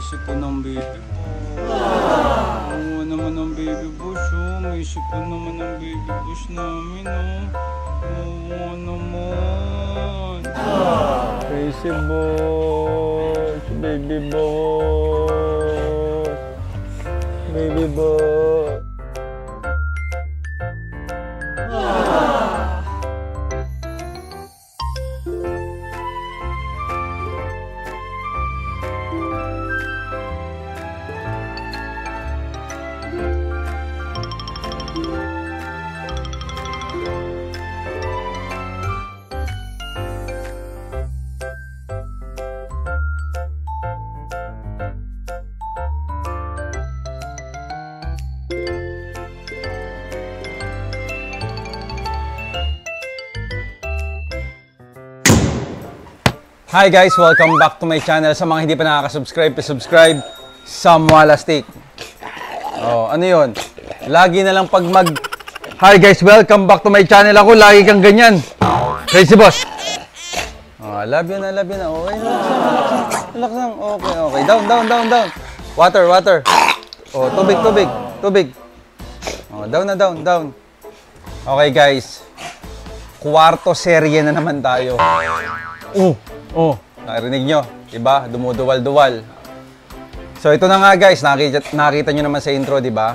sipon ng baby boss. Oo naman ang baby boss, oh. May sipon naman ang baby boss namin, oh. Oo naman. Crazy boss. Baby boss. Baby boss. Hi guys! Welcome back to my channel. Sa mga hindi pa nakaka-subscribe, subscribe Samwalastik. Oh, ano yun? Lagi na lang pag Hi guys! Welcome back to my channel. Ako, lagi kang ganyan. Crazy boss! Oh, love you na. Okay, relax lang. Okay. Down. Water. Oh, tubig. Oh, down. Okay guys. Kwarto serye na naman tayo. Oh, narinig nyo, diba? Dumuduwal-duwal. So ito na nga guys, nakita nyo naman sa intro, diba?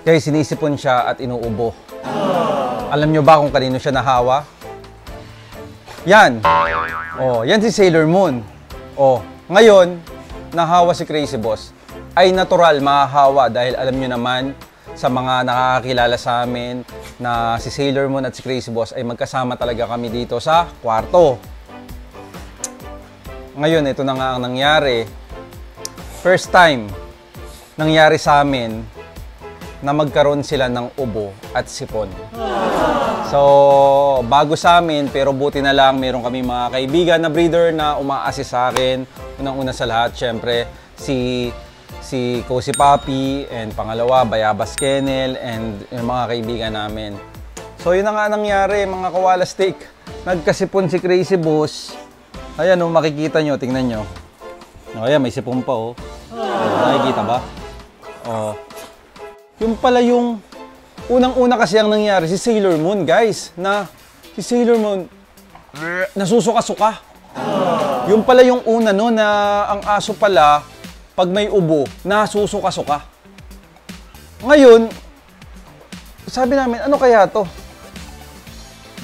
Guys, sinisipon siya at inuubo. Alam nyo ba kung kanino siya nahawa? Yan. Oh, yan si Sailor Moon. Oh, ngayon, nahawa si Crazy Boss. Ay natural mahahawa dahil alam nyo naman sa mga nakakakilala sa amin na si Sailor Moon at si Crazy Boss ay magkasama talaga kami dito sa kwarto. Ngayon, ito na nga ang nangyari. First time nangyari sa amin na magkaroon sila ng ubo at sipon. So, bago sa amin, pero buti na lang, meron kami mga kaibigan na breeder na uma-assist sa akin. Unang-una sa lahat, syempre, si Cozy Papi, and pangalawa, Bayabas Kennel, and yung mga kaibigan namin. So, yun na nga nangyari, mga kawalastik. Nagkasipon si Crazy Boss. Ayan, oh, makikita nyo, tingnan nyo. Oh, ayan, may sipon pa, oh. Nakikita ba? Oh. Yung pala yung unang-una kasi ang nangyari, si Sailor Moon, guys. Si Sailor Moon, nasusuka-suka. Yung pala yung una, no, na ang aso pala, pag may ubo, nasusuka-suka. Ngayon, sabi namin, ano kaya to?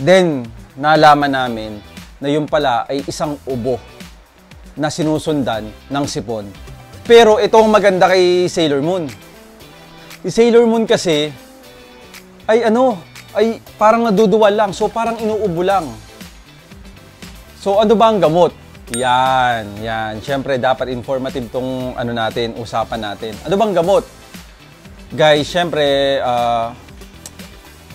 Then, nalaman namin, na yung pala ay isang ubo na sinusundan ng sipon. Pero ito ang maganda kay Sailor Moon. Si Sailor Moon kasi ay parang naduduwal lang. So parang inuubo lang. So ano ba ang gamot? Yan. Siyempre dapat informative tong usapan natin. Ano bang gamot? Guys, siyempre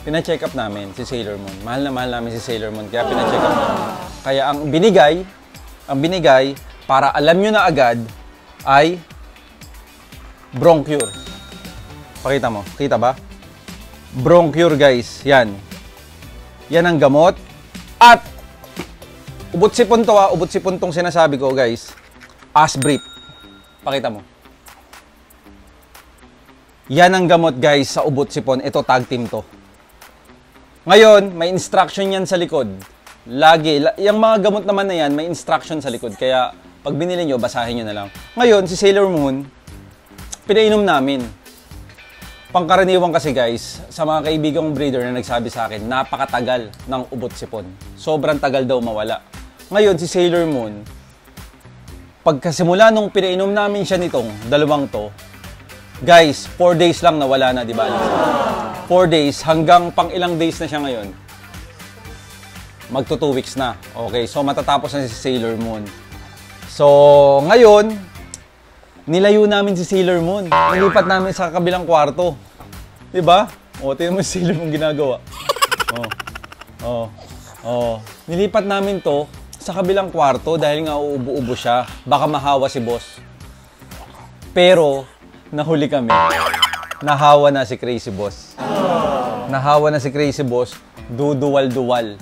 pina-check up namin si Sailor Moon. Mahal na mahal namin si Sailor Moon, kaya pina-check up namin. Kaya ang binigay para alam nyo na agad ay Bronc-Cure. Pakita mo, kita ba? Bronc-Cure guys, yan. Yan ang gamot. At ubot-sipon to ubot-sipon tong sinasabi ko guys. Asbrief. Pakita mo. Yan ang gamot guys sa ubot-sipon. Ito tag team to. Ngayon, may instruction yan sa likod. Lagi. Yung mga gamot naman na yan, may instruction sa likod. Kaya, pag binili nyo, basahin nyo na lang. Ngayon, si Sailor Moon, pinainom namin. Pangkaraniwan kasi guys, sa mga kaibigang breeder na nagsabi sa akin, napakatagal ng ubot-sipon. Sobrang tagal daw mawala. Ngayon, si Sailor Moon, pagkasimula nung pinainom namin siya nitong dalawang to, guys, 4 days lang nawala na, di ba? 4 days, hanggang pang ilang days na siya ngayon. Magto 2 weeks na. Okay, so matatapos na si Sailor Moon. So, ngayon, nilayo namin si Sailor Moon. Nilipat namin sa kabilang kwarto. Diba? O, tingnan mo si Sailor Moon ginagawa. Nilipat namin to sa kabilang kwarto dahil nga uubo-ubo siya. Baka mahawa si boss. Pero, nahuli kami. Nahawa na si Crazy Boss. Nahawa na si Crazy Boss. Duduwal-duwal.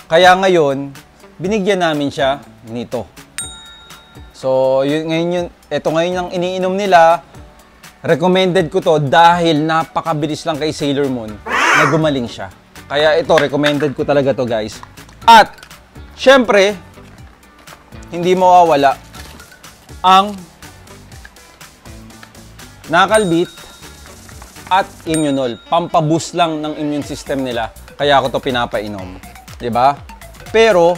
Kaya ngayon, binigyan namin siya nito. So, ito ngayon ang iniinom nila. Recommended ko to dahil napakabilis lang kay Sailor Moon na gumaling siya. Kaya ito, recommended ko talaga to guys. At, syempre, hindi mawawala ang Nakalbit at Immunol. Pampaboost lang ng immune system nila. Kaya ako to pinapainom. 'Di ba? Pero,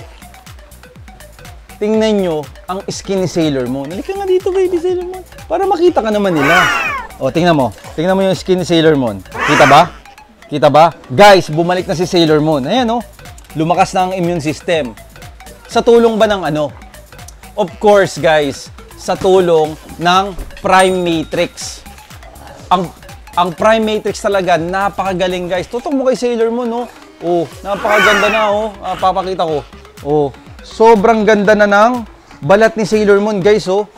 tingnan nyo ang skin ni Sailor Moon. Halika nga dito, baby Sailor Moon. Para makita ka naman nila. O, tingnan mo. Tingnan mo yung skin ni Sailor Moon. Kita ba? Kita ba? Guys, bumalik na si Sailor Moon. Ayan, o. Lumakas na ang immune system. Sa tulong ba ng ano? Of course, guys, sa tulong ng Prime Matrix. Ang Prime Matrix talaga, napakagaling, guys. Tutok mo kay Sailor Moon, no? Oh, napakaganda na, oh. Papakita ko. Oh, sobrang ganda na ng balat ni Sailor Moon, guys, oh.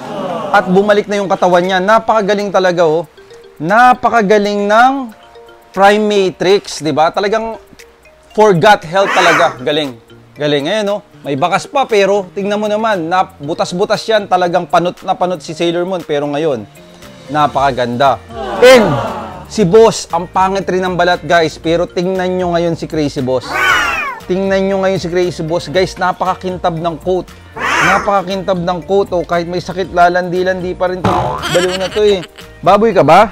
At bumalik na yung katawan niya. Napakagaling talaga, oh. Napakagaling ng Prime Matrix, 'di ba? Talagang for gut health talaga. Galing. Galing. Ayan, oh. May bakas pa, pero tingnan mo naman, butas-butas yan. Talagang panot na panot si Sailor Moon. Pero ngayon, napakaganda. And, si Boss, ang pangit rin ng balat, guys. Pero tingnan nyo ngayon si Crazy Boss. Tingnan nyo ngayon si Crazy Boss. Guys, napakakintab ng coat. Napakakintab ng coat. Oh, kahit may sakit, lalandi-landi pa rin itong baliw na to eh. Baboy ka ba?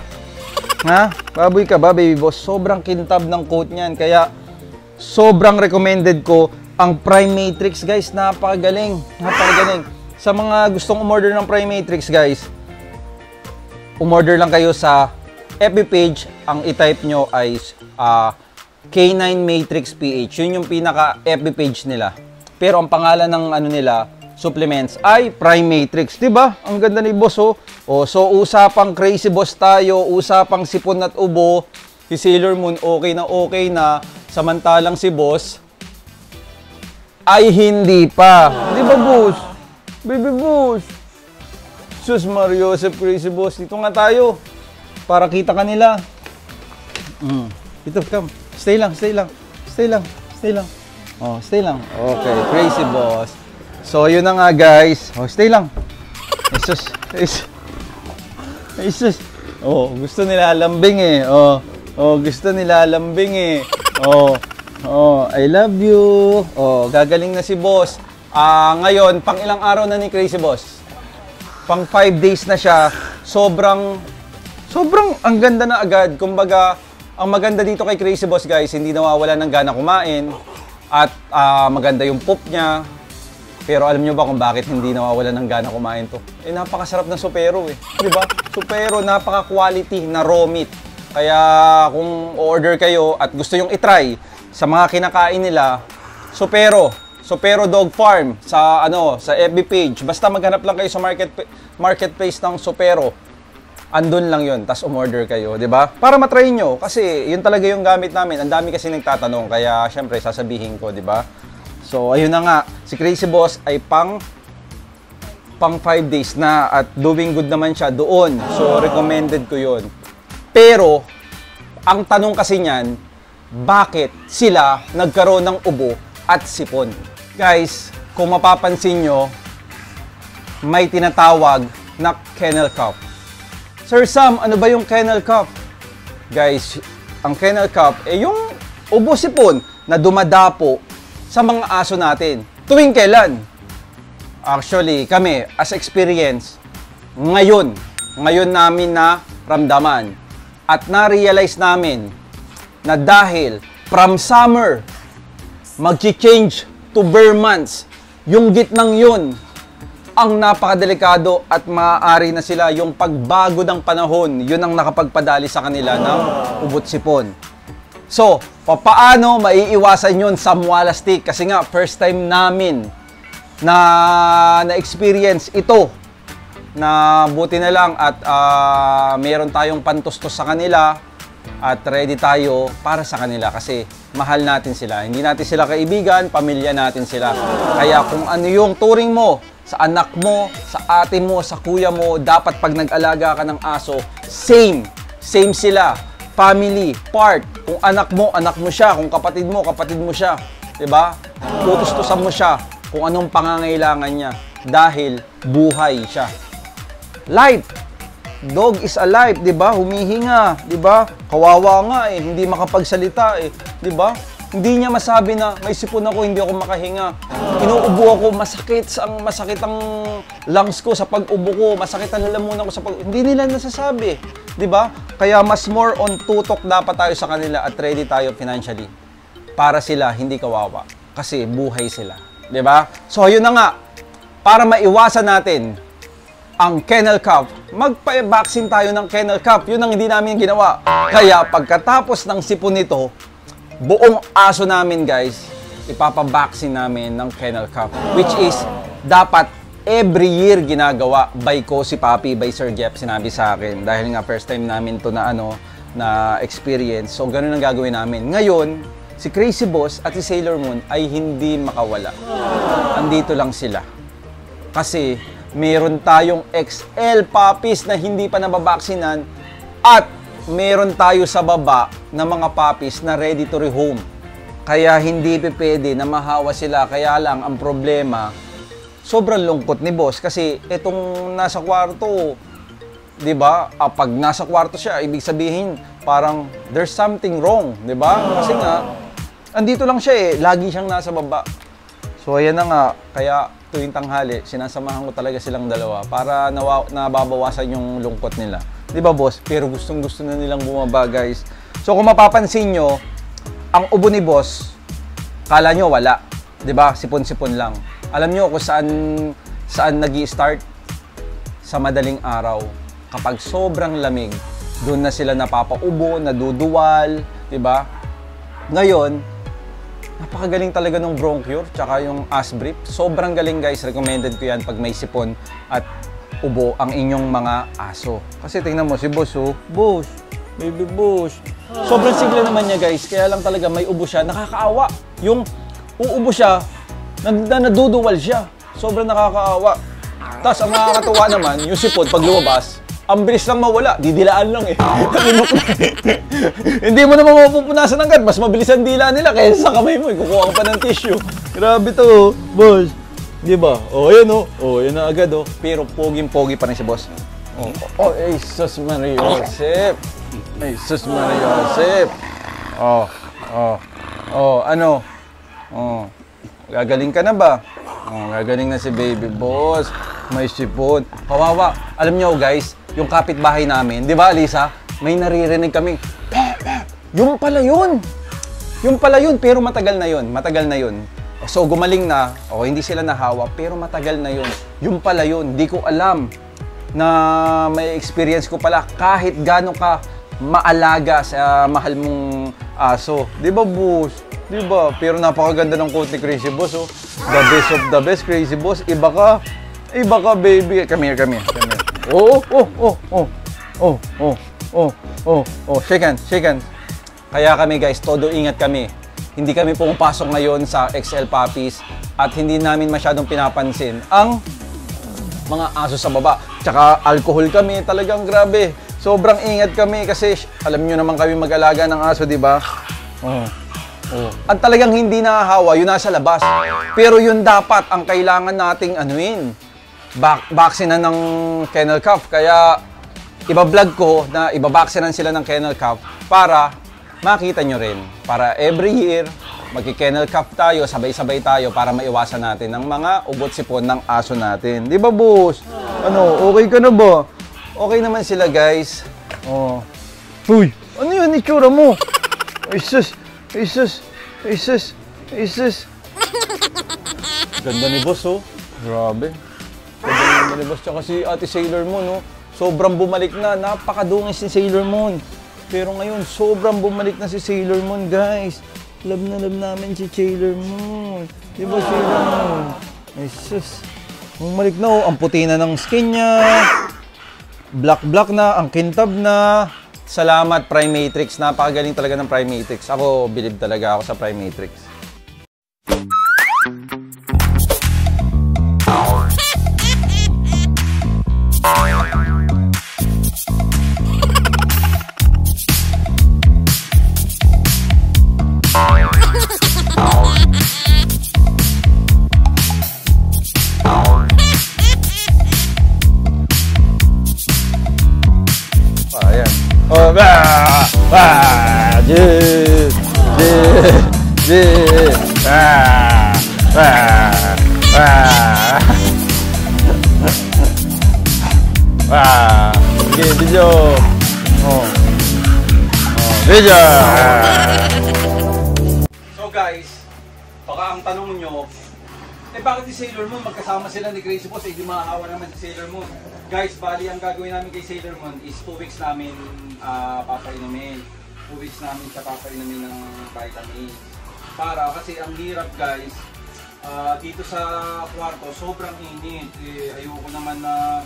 Ha? Baboy ka ba, baby boss? Sobrang kintab ng coat niyan. Kaya, sobrang recommended ko ang Prime Matrix, guys. Napakagaling. Napakagaling. Sa mga gustong umorder ng Prime Matrix, guys, umorder lang kayo sa FB page. Ang i-type nyo ay K9 Matrix PH. Yun yung pinaka FB page nila. Pero ang pangalan ng ano nila, supplements, ay Prime Matrix. Diba? Ang ganda ni boss, oh. Oh, so, usapang Crazy Boss tayo, usapang sipon at ubo. Si Sailor Moon, okay na. Samantalang si boss, ay hindi pa. Di ba, boss? Baby boss. Sus Mario, Joseph, Crazy Boss. Dito nga tayo. Para kita ka nila. Dito, come. Stay lang. Oh, stay lang. Okay, Crazy Boss. So, yun na nga, guys. Oh, stay lang. Jesus. Oh, gusto nila lambing eh. Oh, gusto nila lambing eh. Oh, I love you. Oh, gagaling na si Boss. Ngayon, pang ilang araw na ni Crazy Boss? Pang 5 days na siya. Sobrang ang ganda na agad. Kumbaga, ang maganda dito kay Crazy Boss, guys, hindi nawawala ng gana kumain. At maganda yung poop niya. Pero alam nyo ba kung bakit hindi nawawala ng gana kumain to? Eh, napakasarap ng supero eh. Diba? Supero, napaka-quality na raw meat. Kaya kung order kayo at gusto yung itry sa mga kinakain nila, Supero Dog Farm sa FB page. Basta maghanap lang kayo sa marketplace ng Supero. Andun lang yun, tas umorder kayo, 'di ba? Para matry nyo kasi yun talaga yung gamit namin. Ang dami kasi nagtatanong, kaya syempre sasabihin ko, 'di ba? So ayun na nga, si Crazy Boss ay pang 5 days na at doing good naman siya doon. So recommended ko yun. Pero ang tanong kasi niyan, bakit sila nagkaroon ng ubo at sipon? Guys, kung mapapansin nyo, may tinatawag na kennel cough. Sir Sam, ano ba yung kennel cough? Guys, ang kennel cough ay yung ubo sipon na dumadapo sa mga aso natin. Tuwing kailan? Actually, kami, as experience, ngayon namin na ramdaman. At na-realize namin na dahil from summer, mag-change to bare months, yung gitnang yun, ang napakadelikado at maaari na sila yung pagbago ng panahon, yun ang nakapagpadali sa kanila ng ubot sipon. So, paano maiiwasan yun sa Mualastic? Kasi nga, first time namin na-experience ito. Na buti na lang at meron tayong pantustos sa kanila at ready tayo para sa kanila kasi mahal natin sila. Hindi natin sila kaibigan, pamilya natin sila. Kaya kung ano yung turing mo sa anak mo, sa ate mo, sa kuya mo, dapat pag nag-alaga ka ng aso, same sila. Family, part. Kung anak mo siya. Kung kapatid mo siya. 'Di ba? Tutustusan mo siya kung anong pangangailangan niya. dahil buhay siya. Life. Dog is alive, 'di ba? Humihinga, 'di ba? Kawawa nga eh, hindi makapagsalita eh, 'di ba? Hindi niya masabi na may sipon ako, hindi ako makahinga. Inuubo ako, masakit ang lungs ko sa pag-ubo ko, masakit ang lalamunan ko sa hindi nila nasasabi, 'di ba? Kaya mas more on tutok dapat tayo sa kanila at ready tayo financially para sila hindi kawawa kasi buhay sila, 'di ba? So, yun na nga. Para maiwasan natin ang kennel cough, magpa-vaccine tayo ng kennel cough. Yun ang hindi namin ginawa. Kaya pagkatapos ng sipon nito, buong aso namin guys, ipapabaksin namin ng kennel cough. Which is, dapat every year ginagawa by ko si Papi, by Sir Jeff, sinabi sa akin. Dahil nga first time namin to na na experience. So ganun ang gagawin namin. Ngayon, si Crazy Boss at si Sailor Moon ay hindi makawala. Andito lang sila. Kasi meron tayong XL puppies na hindi pa nababaksinan at meron tayo sa baba na mga puppies na ready to rehome. Kaya hindi pwede na mahawa sila. Kaya lang ang problema, sobrang lungkot ni Boss kasi itong nasa kwarto, 'di ba? Pag nasa kwarto siya, ibig sabihin parang there's something wrong, 'di ba? Kasi nga andito lang siya eh, lagi siyang nasa baba. So ayan na nga, kaya tuwing tanghali, sinasamahan ko talaga silang dalawa para nababawasan yung lungkot nila. Di ba, boss? Pero gustong-gusto na nilang bumaba, guys. So kung mapapansin nyo, ang ubo ni boss, kala nyo wala. Di ba? Sipon-sipon lang. Alam nyo kung saan nag-i-start? Sa madaling araw. Kapag sobrang lamig, doon na sila napapaubo, naduduwal. Di ba? Ngayon, napakagaling talaga ng Bronchior tsaka yung Asbrip. Sobrang galing guys. Recommended ko yan pag may sipon at ubo ang inyong mga aso. Kasi tingnan mo si Boss oh. Boss, baby Boss. Sobrang sigla naman niya guys. Kaya lang talaga may ubo siya. Nakakaawa. Yung uubo siya, naduduwal siya. Sobrang nakakaawa. Tapos ang nakakatuwa naman, yung sipon pag lumabas, ang bilis lang mawala, didilaan lang eh. Hindi mo naman mapupunasan agad, mas mabilis ang dila nila kaysa sa kamay mo, kukuha ka pa ng tissue. Grabe to, boss. Di ba? Oh, ayan oh. Oh, yan na agad oh. Pero poging-pogi pa rin si boss. Oh, Jesus Maria Joseph. Jesus Maria Joseph. Ano? Oh, gagaling ka na ba? Oh, gagaling na si baby boss. May sipon. Kawawa. Alam niyo guys, yung kapitbahay namin, di ba Lisa? May naririnig kami. Yung pala yun. Yung pala yun, pero matagal na yun. Matagal na yun. So gumaling na, hindi sila nahawa, pero matagal na yun. Yung pala yun, di ko alam na may experience ko pala kahit gano'n ka maalaga sa mahal mong aso. Di ba, boss? Di ba? Pero napakaganda ng coat ni Crazy Boss, oh. The best of the best, Crazy Boss. Iba ka. Iba ka, baby. Come here. Shake hands. Kaya kami guys, todo ingat kami. Hindi kami pumapasok ngayon sa XL Puppies at hindi namin masyadong pinapansin ang mga aso sa baba. Tsaka alcohol kami, talagang grabe. Sobrang ingat kami kasi alam nyo naman kami mag-alaga ng aso, di ba? At talagang hindi nahahawa, yun nasa labas. Pero yun dapat ang kailangan nating anuin. Baksinan ng kennel cough. Kaya iba-vlog ko na ibabaksinan sila ng kennel cough para makita nyo rin. Para every year, magki-kennel cough tayo, sabay-sabay tayo para maiwasan natin ang mga ubot sipon ng aso natin. Di ba, boss? Ano, okay ka na ba? Okay naman sila, guys. Uy, ano yun, itsura mo? Jesus. Ganda ni boss, oh. Grabe. Ganda ni boss. Tsaka si Ate Sailor Moon, no? Sobrang bumalik na. Napakadungis si Sailor Moon. Pero ngayon, sobrang bumalik na si Sailor Moon, guys. Love na love namin si Sailor Moon. Di ba, Sailor Moon? Jesus. Bumalik na, oh. Ang puti na ng skin niya. Black na. Ang kintab na. Salamat, Primatrix. Napakagaling talaga ng Primatrix. Ako, believe talaga ako sa Primatrix. Sige, video. Video. So guys, baka ang tanong nyo, bakit si Sailor Moon magkasama sila ni Crazy Boss, di maahawa naman si Sailor Moon. Guys, bali ang gagawin namin kay Sailor Moon is 2 weeks namin papainumin. 2 weeks namin siya papainumin ng vitamins. Kasi ang hirap guys, dito sa kwarto sobrang init. Ayoko naman na,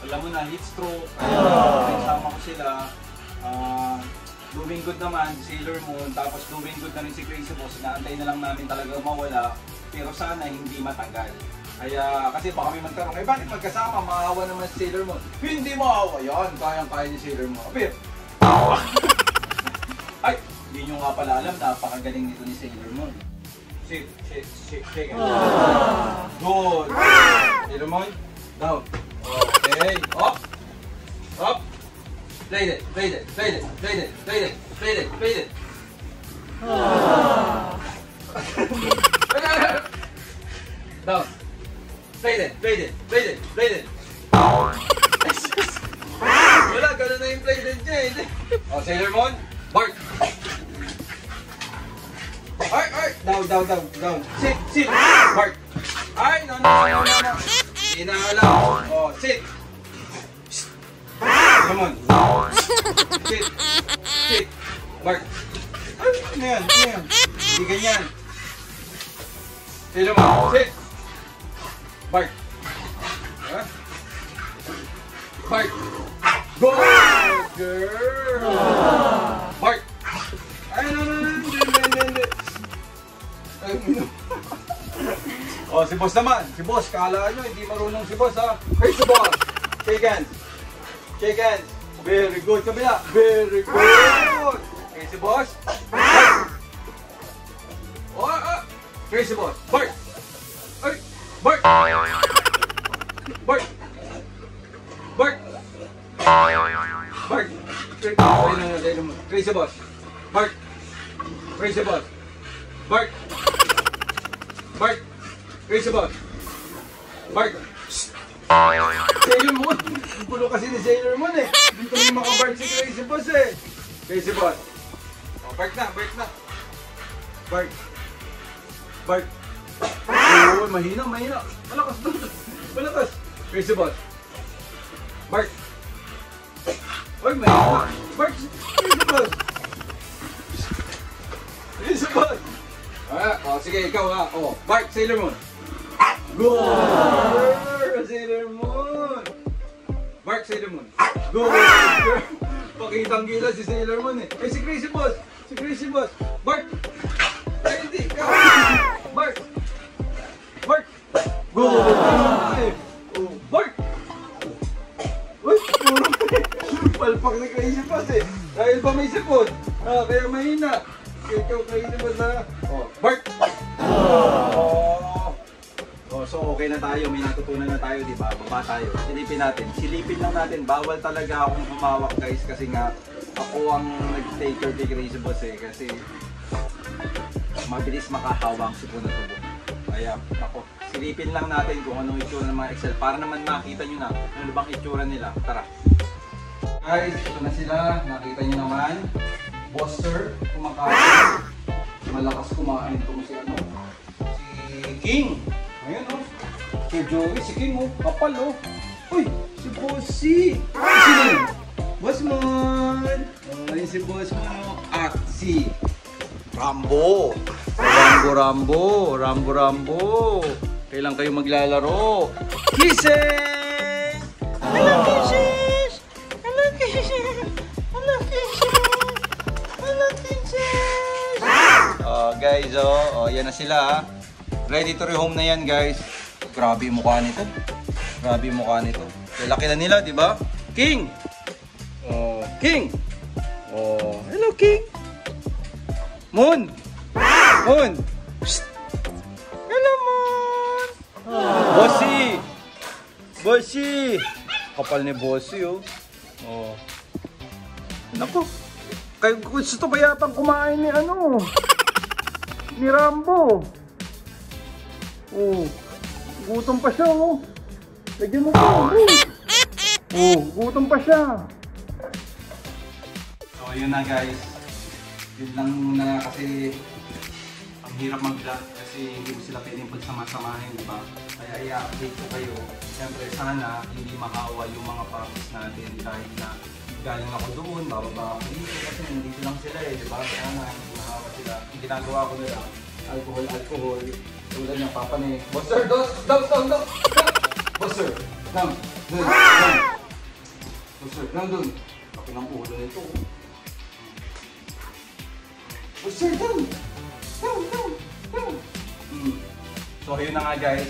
alam mo na, heat stroke. Kaya sama ko sila. Doing good naman si Sailor Moon, tapos doing good na rin si Crazy Boss. Inaantay na lang namin talaga mawala, pero sana hindi matagal. Kaya, kasi baka may magtanong, bakit magkasama? Maawa naman si Sailor Moon. Hindi maawa yan, kayang-kaya ni Sailor Moon. Apir! Ay, hindi nyo nga pala alam, napakagaling nito ni Sailor Moon. Shake. Good! Sailor Moon, down. Okay, up! Up! Play it. Down. Play it. Wala, ganun na yung play it niya. Oh, Sailor Moon, bark. Ay, down. Sit, bark. Ay, no. Hindi na alam. Oh, sit. Come on. Sit. Bark. Ano yan? Hindi ganyan. Sailor Moon, sit. Bark. Bark. Good girl. Bark. Ay, no. Hindi. Oh, si Boss naman. Si Boss, kala nyo, hindi marunong si Boss, ha? Hey, si Boss. Shake hands. Very good. Kabila. Very good. Crazy Boss. Crazy Boss. Bark. Ay. Bark. Crazy Boss. Bark. Crazy Boss. Bark. Crazy Boss. Bark. Sailor Moon. Ang pulo kasi ni Sailor Moon eh. Hindi kami makabark si Crazy Boss eh. Crazy Boss. Oh, bark na. Bark. Oh, mahina. Malakas. Crazy Boss. Bark. Oy, mahina. Bark. Crazy Boss. Sige, ikaw ha. Oh, bark, Sailor Moon. Good! Sailor Moon! Bark, Sailor Moon. Good girl! Pakitang-kita si Sailor Moon eh. Si Crazy Boss! Bark! Ay, hindi! Bark! Good! Bark! Uy! Palpak ni Crazy Boss eh. Dahil ba may sipon? Kaya mahina. Ikaw Crazy Boss ha. Bark! So okay na tayo, may natutunan na tayo, di ba? Baba tayo. Silipin lang natin. Bawal talaga akong humawak guys kasi nga ako ang nag-take care kay Crazy Boss eh. Kasi mabilis makahawa ang sipon na tubo. Kaya ako, silipin lang natin kung anong itsura ng mga Excel para naman makita nyo na ano bang itsura nila. Tara! Guys, ito na sila. Nakita nyo naman. Buster, kumakain. Malakas kumain itong si King. Ayan o. Si Joey, si King o. Kapal o. Uy, si Bossy. Sino yun? Bossman. Ayun si Bossman o. At si Rambo. Rambo. Kailan kayo maglalaro? Kisses! Hello kisses! Guys, yan na sila. Ready to rehome na yan, guys. Grabe yung mukha nito. Laki na nila, di ba? King! King! Hello, King! Moon! Psst! Hello, Moon! Bossy! Kapal ni Bossy, oh. Nako. Kaya gusto pa yatang kumain ni ano? Ni Rambo. Oh. Gutom pa siya, oh. Lagyan mo pa. Oh, gutom pa siya. So, yun na guys. Yun lang muna kasi ang hirap mag-vlog kasi hindi ko sila pwedeng pagsama-samahin, di ba? Kaya i-update ko kayo. Siyempre, sana hindi makawa yung mga puppies natin kahit na galing ako doon, bababa ako dito kasi nandito lang sila eh, di ba? Kaya na, hindi makawa sila. Ang ginagawa ko nila, alcohol. Tulad ng papa ni Boss Sir, Boss Sir, Boss Sir, nandun. Kapag ng ulo nito. Boss Sir, down. So, ayun na nga guys.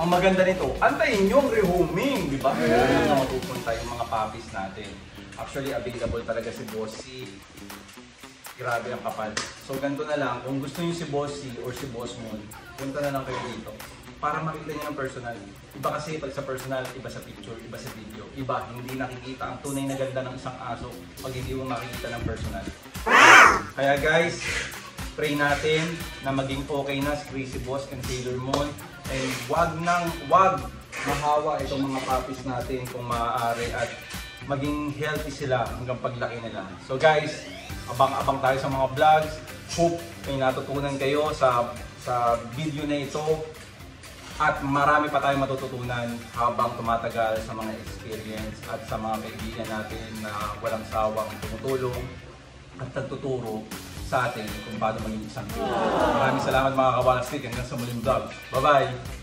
Ang maganda nito, antayin nyo ang rehoming, di ba? Kaya na matupunta yung mga puppies natin. Actually, available talaga si Bossy. Grabe ang kapal. So, ganito na lang. Kung gusto nyo si Bossy or si Boss Moon, punta na lang kayo dito. Para makita nyo ng personal. Iba kasi pag sa personal, iba sa picture, iba sa video. Iba, hindi nakikita ang tunay na ganda ng isang aso pag hindi mo makikita ng personal. Kaya guys, pray natin na maging okay na si Crazy Boss and Sailor Moon. And wag mahawa itong mga puppies natin kung maaari at maging healthy sila hanggang paglaki nila. So guys, abang-abang tayo sa mga vlogs. Hope may natutunan kayo sa video na ito. At marami pa tayong matututunan habang tumatagal sa mga experience at sa mga kaibigan natin na walang sawang tumutulong at nagtuturo sa atin kung paano maging isang Pinoy. Maraming salamat mga kawalastik hanggang sa muling vlog. Bye-bye!